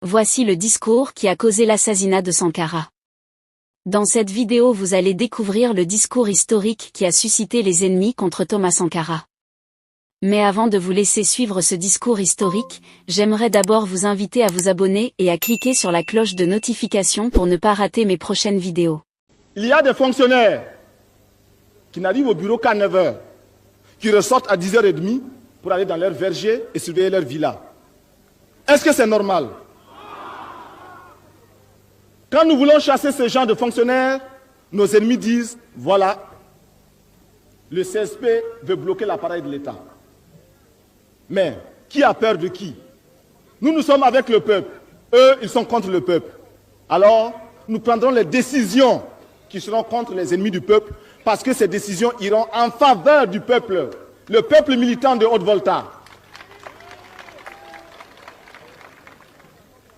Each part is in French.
Voici le discours qui a causé l'assassinat de Sankara. Dans cette vidéo vous allez découvrir le discours historique qui a suscité les ennemis contre Thomas Sankara. Mais avant de vous laisser suivre ce discours historique, j'aimerais d'abord vous inviter à vous abonner et à cliquer sur la cloche de notification pour ne pas rater mes prochaines vidéos. Il y a des fonctionnaires qui n'arrivent au bureau qu'à 9 h, qui ressortent à 10 h 30 pour aller dans leur verger et surveiller leur villa. Est-ce que c'est normal? Quand nous voulons chasser ce genre de fonctionnaires, nos ennemis disent, voilà, le CSP veut bloquer l'appareil de l'État. Mais qui a peur de qui? Nous sommes avec le peuple. Eux, ils sont contre le peuple. Alors, nous prendrons les décisions qui seront contre les ennemis du peuple, parce que ces décisions iront en faveur du peuple, le peuple militant de Haute-Volta.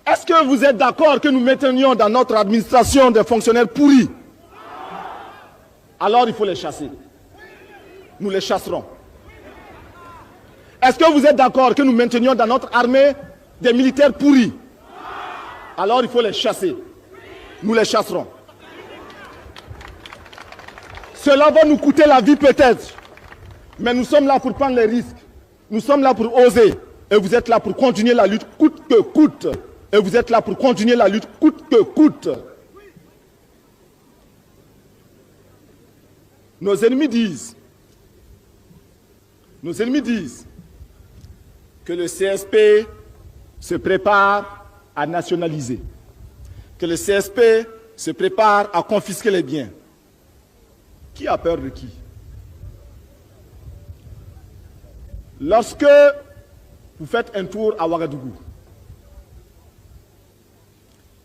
Est-ce que vous êtes d'accord que nous maintenions dans notre administration des fonctionnaires pourris? Alors il faut les chasser. Nous les chasserons. Est-ce que vous êtes d'accord que nous maintenions dans notre armée des militaires pourris? Alors il faut les chasser. Nous les chasserons. Cela va nous coûter la vie peut-être, mais nous sommes là pour prendre les risques. Nous sommes là pour oser. Et vous êtes là pour continuer la lutte coûte que coûte. Et vous êtes là pour continuer la lutte coûte que coûte. Nos ennemis disent que le CSP se prépare à nationaliser, que le CSP se prépare à confisquer les biens. Qui a peur de qui? Lorsque vous faites un tour à Ouagadougou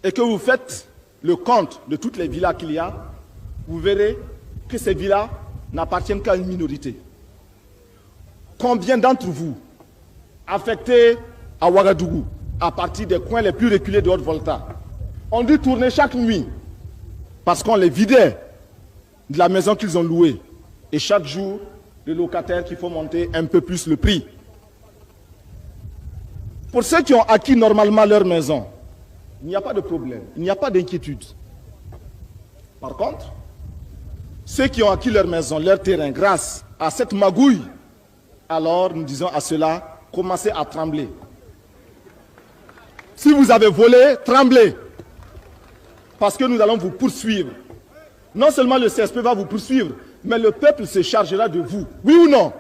et que vous faites le compte de toutes les villas qu'il y a, vous verrez que ces villas n'appartiennent qu'à une minorité. Combien d'entre vous, affectés à Ouagadougou, à partir des coins les plus reculés de Haute-Volta, ont dû tourner chaque nuit parce qu'on les vidait de la maison qu'ils ont louée, et chaque jour, le locataire qu'il faut monter un peu plus le prix. Pour ceux qui ont acquis normalement leur maison, il n'y a pas de problème, il n'y a pas d'inquiétude. Par contre, ceux qui ont acquis leur maison, leur terrain, grâce à cette magouille, alors nous disons à cela, commencez à trembler. Si vous avez volé, tremblez, parce que nous allons vous poursuivre. Non seulement le CSP va vous poursuivre, mais le peuple se chargera de vous. Oui ou non?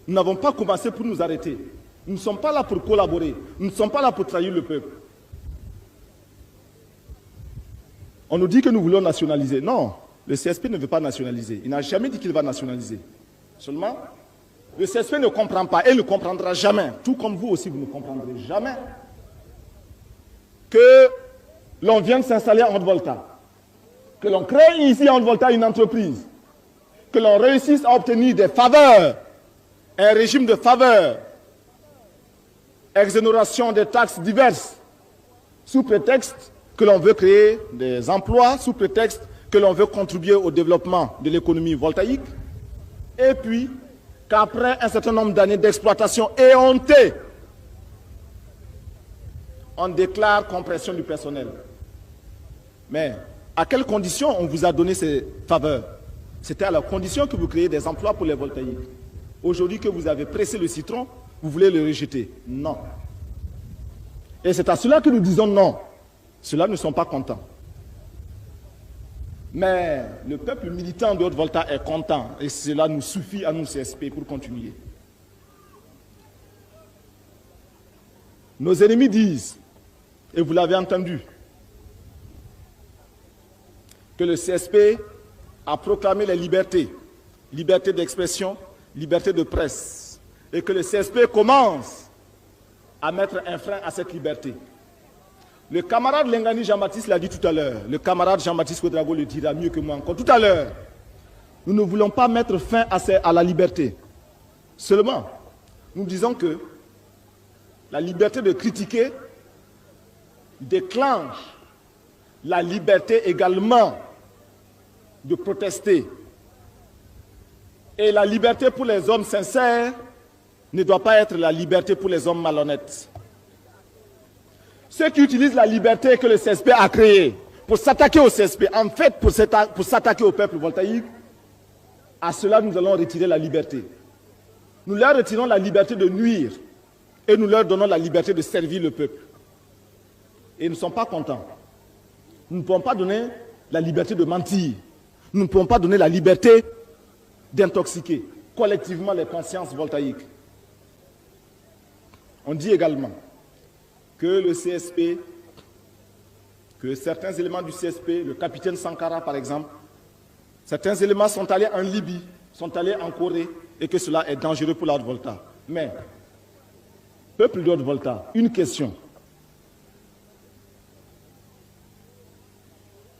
Nous n'avons pas commencé pour nous arrêter. Nous ne sommes pas là pour collaborer. Nous ne sommes pas là pour trahir le peuple. On nous dit que nous voulons nationaliser. Non, le CSP ne veut pas nationaliser. Il n'a jamais dit qu'il va nationaliser. Seulement, le CSP ne comprend pas et ne comprendra jamais, tout comme vous aussi, vous ne comprendrez jamais, que l'on vienne s'installer en Haute-Volta, que l'on crée ici en Haute-Volta une entreprise, que l'on réussisse à obtenir des faveurs, un régime de faveurs, exonération des taxes diverses, sous prétexte que l'on veut créer des emplois, sous prétexte que l'on veut contribuer au développement de l'économie voltaïque, et puis qu'après un certain nombre d'années d'exploitation éhontée, on déclare compression du personnel. Mais à quelles conditions on vous a donné ces faveurs? C'était à la condition que vous créiez des emplois pour les voltaïques. Aujourd'hui que vous avez pressé le citron, vous voulez le rejeter? Non. Et c'est à cela que nous disons non. Ceux-là ne sont pas contents. Mais le peuple militant de Haute-Volta est content et cela nous suffit à nous CSP pour continuer. Nos ennemis disent, et vous l'avez entendu, que le CSP a proclamé les libertés, liberté d'expression, liberté de presse, et que le CSP commence à mettre un frein à cette liberté. Le camarade Lengani Jean-Baptiste l'a dit tout à l'heure, le camarade Jean-Baptiste Ouedraogo le dira mieux que moi encore tout à l'heure. Nous ne voulons pas mettre fin à la liberté. Seulement, nous disons que la liberté de critiquer déclenche la liberté également de protester. Et la liberté pour les hommes sincères ne doit pas être la liberté pour les hommes malhonnêtes. Ceux qui utilisent la liberté que le CSP a créée pour s'attaquer au CSP, en fait pour s'attaquer au peuple voltaïque, à cela nous allons retirer la liberté. Nous leur retirons la liberté de nuire et nous leur donnons la liberté de servir le peuple. Et ils ne sont pas contents. Nous ne pouvons pas donner la liberté de mentir. Nous ne pouvons pas donner la liberté d'intoxiquer collectivement les consciences voltaïques. On dit également que le CSP, que certains éléments du CSP, le capitaine Sankara par exemple, certains éléments sont allés en Libye, sont allés en Corée et que cela est dangereux pour la Haute-Volta. Mais, peuple de Haute-Volta, une question.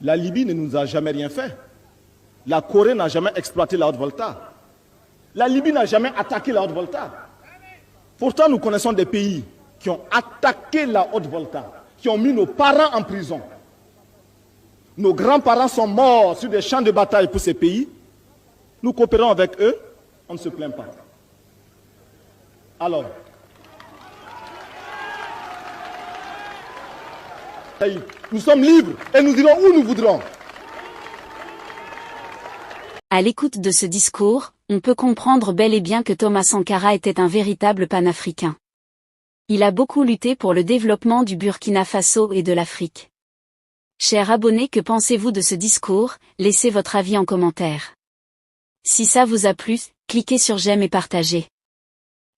La Libye ne nous a jamais rien fait. La Corée n'a jamais exploité la Haute-Volta. La Libye n'a jamais attaqué la Haute-Volta. Pourtant, nous connaissons des pays qui ont attaqué la Haute-Volta, qui ont mis nos parents en prison. Nos grands-parents sont morts sur des champs de bataille pour ces pays. Nous coopérons avec eux, on ne se plaint pas. Alors, nous sommes libres et nous irons où nous voudrons. À l'écoute de ce discours, on peut comprendre bel et bien que Thomas Sankara était un véritable panafricain. Il a beaucoup lutté pour le développement du Burkina Faso et de l'Afrique. Chers abonnés, que pensez-vous de ce discours? Laissez votre avis en commentaire. Si ça vous a plu, cliquez sur j'aime et partagez.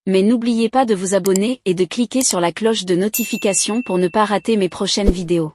Mais n'oubliez pas de vous abonner et de cliquer sur la cloche de notification pour ne pas rater mes prochaines vidéos.